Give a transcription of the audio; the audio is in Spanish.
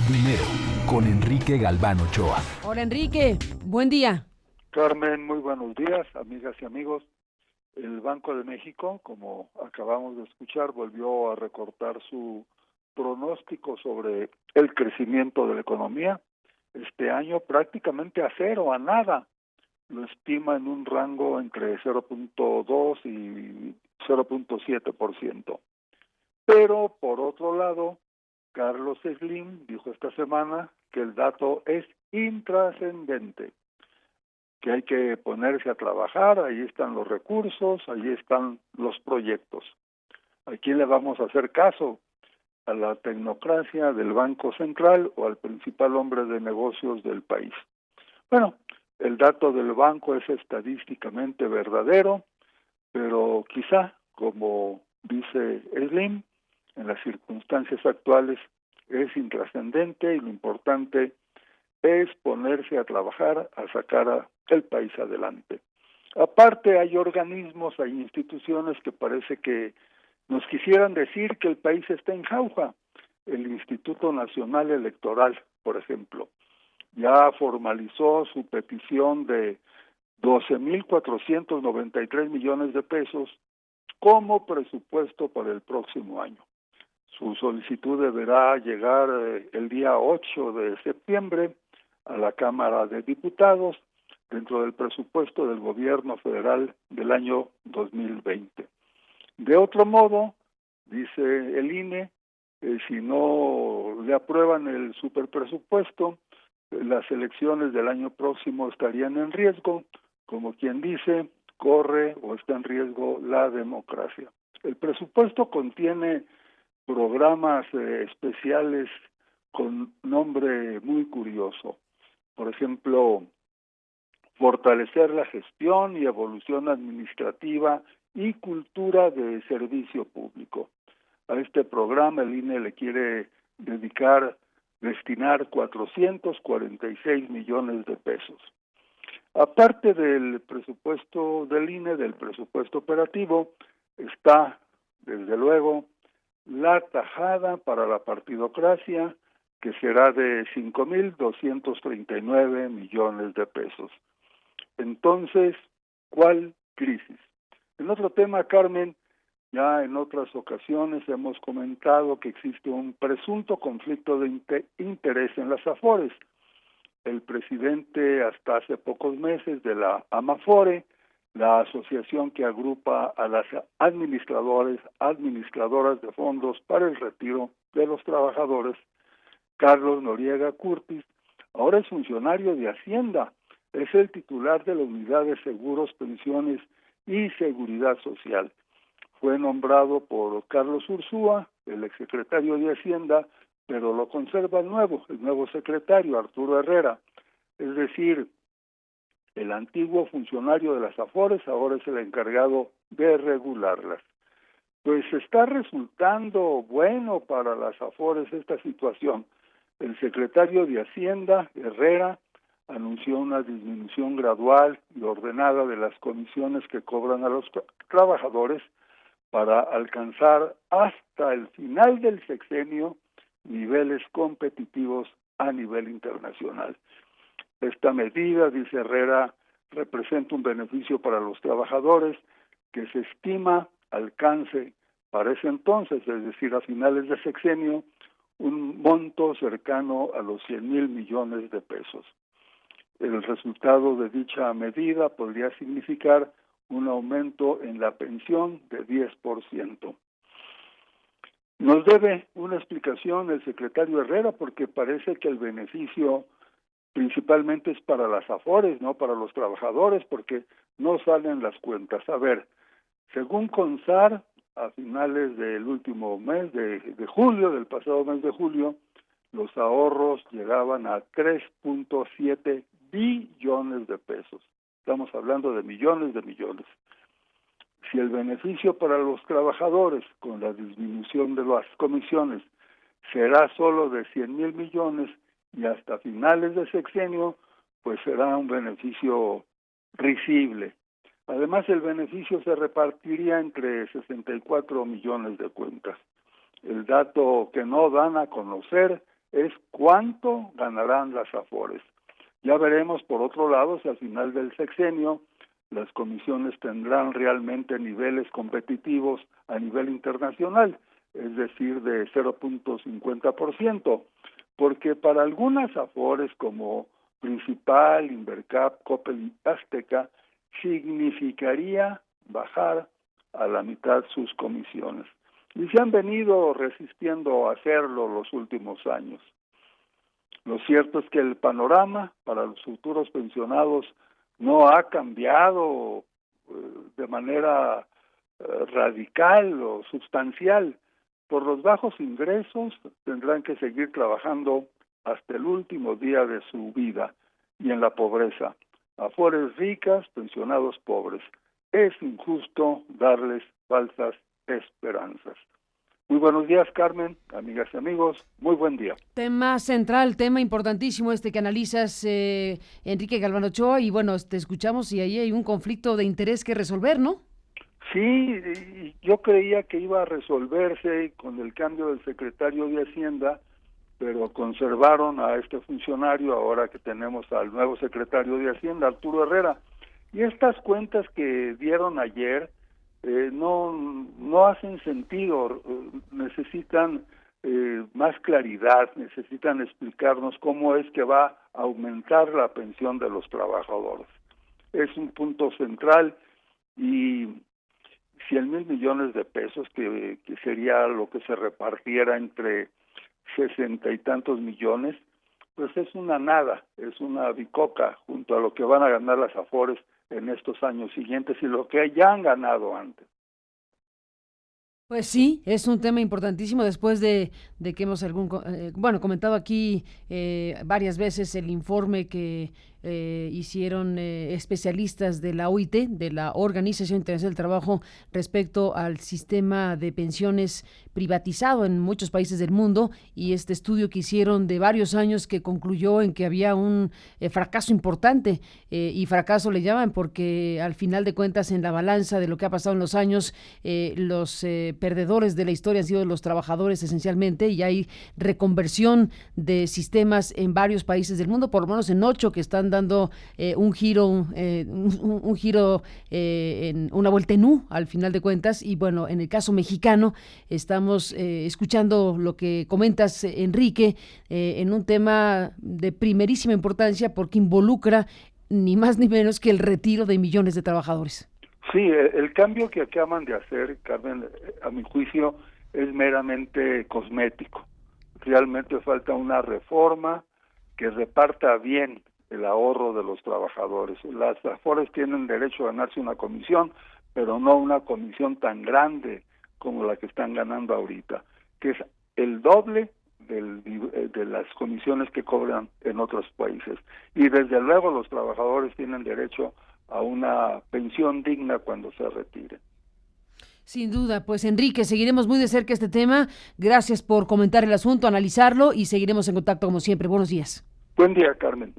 Primero, con Enrique Galván Ochoa. Hola Enrique, buen día. Carmen, muy buenos días, amigas y amigos. El Banco de México, como acabamos de escuchar, volvió a recortar su pronóstico sobre el crecimiento de la economía. Este año prácticamente a cero, a nada. Lo estima en un rango entre 0.2 y 0.7%. Pero, por otro lado, Carlos Slim dijo esta semana que el dato es intrascendente, que hay que ponerse a trabajar, ahí están los recursos, ahí están los proyectos. ¿A quién le vamos a hacer caso? ¿A la tecnocracia del Banco Central o al principal hombre de negocios del país? Bueno, el dato del banco es estadísticamente verdadero, pero quizá, como dice Slim, en las circunstancias actuales es intrascendente y lo importante es ponerse a trabajar, a sacar el país adelante. Aparte, hay organismos, hay instituciones que parece que nos quisieran decir que el país está en jauja. El Instituto Nacional Electoral, por ejemplo, ya formalizó su petición de 12.493 millones de pesos como presupuesto para el próximo año. Su solicitud deberá llegar el día 8 de septiembre a la Cámara de Diputados dentro del presupuesto del gobierno federal del año 2020. De otro modo, dice el INE, si no le aprueban el superpresupuesto, las elecciones del año próximo estarían en riesgo, como quien dice, corre o está en riesgo la democracia. El presupuesto contiene programas especiales con nombre muy curioso. Por ejemplo, fortalecer la gestión y evolución administrativa y cultura de servicio público. A este programa el INE le quiere destinar 446 millones de pesos. Aparte del presupuesto del INE, del presupuesto operativo, está, desde luego, la tajada para la partidocracia, que será de 5.239 millones de pesos. Entonces, ¿cuál crisis? En otro tema, Carmen, ya en otras ocasiones hemos comentado que existe un presunto conflicto de interés en las AFORES. El presidente, hasta hace pocos meses, de la AMAFORE, la asociación que agrupa a las administradoras de fondos para el retiro de los trabajadores, Carlos Noriega Curtis, ahora es funcionario de Hacienda, es el titular de la Unidad de Seguros, Pensiones y Seguridad Social. Fue nombrado por Carlos Ursúa, el exsecretario de Hacienda, pero lo conserva el nuevo secretario, Arturo Herrera. Es decir, el antiguo funcionario de las AFORES ahora es el encargado de regularlas. Pues está resultando bueno para las AFORES esta situación. El secretario de Hacienda, Herrera, anunció una disminución gradual y ordenada de las comisiones que cobran a los trabajadores para alcanzar hasta el final del sexenio niveles competitivos a nivel internacional. Esta medida, dice Herrera, representa un beneficio para los trabajadores que se estima alcance para ese entonces, es decir, a finales de sexenio, un monto cercano a los 100,000 millones de pesos. El resultado de dicha medida podría significar un aumento en la pensión de 10%. Nos debe una explicación el secretario Herrera porque parece que el beneficio principalmente es para las AFORES, no para los trabajadores, porque no salen las cuentas. A ver, según CONSAR, a finales del último mes de julio, del pasado mes de julio, los ahorros llegaban a 3.7 billones de pesos. Estamos hablando de millones de millones. Si el beneficio para los trabajadores con la disminución de las comisiones será solo de 100,000 millones y hasta finales de sexenio, pues será un beneficio risible. Además, el beneficio se repartiría entre 64 millones de cuentas. El dato que no dan a conocer es cuánto ganarán las Afores. Ya veremos, por otro lado, si al final del sexenio las comisiones tendrán realmente niveles competitivos a nivel internacional, es decir, de 0.50%, porque para algunas Afores como Principal, Invercap, Coppel y Azteca, significaría bajar a la mitad sus comisiones. Y se han venido resistiendo a hacerlo los últimos años. Lo cierto es que el panorama para los futuros pensionados no ha cambiado de manera radical o sustancial. Por los bajos ingresos tendrán que seguir trabajando hasta el último día de su vida, y en la pobreza. Afores ricas, pensionados pobres. Es injusto darles falsas esperanzas. Muy buenos días, Carmen, amigas y amigos, muy buen día. Tema central, tema importantísimo que analizas, Enrique Galván Ochoa, y bueno, te escuchamos y ahí hay un conflicto de interés que resolver, ¿no? Sí, yo creía que iba a resolverse con el cambio del secretario de Hacienda, pero conservaron a este funcionario ahora que tenemos al nuevo secretario de Hacienda, Arturo Herrera. Y estas cuentas que dieron ayer no hacen sentido, necesitan más claridad, necesitan explicarnos cómo es que va a aumentar la pensión de los trabajadores. Es un punto central y 100,000 millones de pesos, que sería lo que se repartiera entre 60 y tantos millones, pues es una nada, es una bicoca junto a lo que van a ganar las Afores en estos años siguientes y lo que ya han ganado antes. Pues sí, es un tema importantísimo después de que hemos comentado aquí varias veces el informe que hicieron especialistas de la OIT, de la Organización Internacional del Trabajo, respecto al sistema de pensiones privatizado en muchos países del mundo, y este estudio que hicieron de varios años que concluyó en que había un fracaso importante, y fracaso le llaman porque al final de cuentas en la balanza de lo que ha pasado en los años, los perdedores de la historia han sido los trabajadores esencialmente, y hay reconversión de sistemas en varios países del mundo, por lo menos en 8 que están dando un giro en una vuelta en U al final de cuentas. Y bueno, en el caso mexicano estamos escuchando lo que comentas, Enrique, en un tema de primerísima importancia porque involucra ni más ni menos que el retiro de millones de trabajadores. Sí, el cambio que acaban de hacer, Carmen, a mi juicio, es meramente cosmético. Realmente falta una reforma que reparta bien el ahorro de los trabajadores. Las Afores tienen derecho a ganarse una comisión, pero no una comisión tan grande como la que están ganando ahorita, que es el doble de las comisiones que cobran en otros países. Y desde luego los trabajadores tienen derecho a una pensión digna cuando se retire. Sin duda, pues Enrique, seguiremos muy de cerca este tema. Gracias por comentar el asunto, analizarlo, y seguiremos en contacto como siempre. Buenos días. Buen día, Carmen.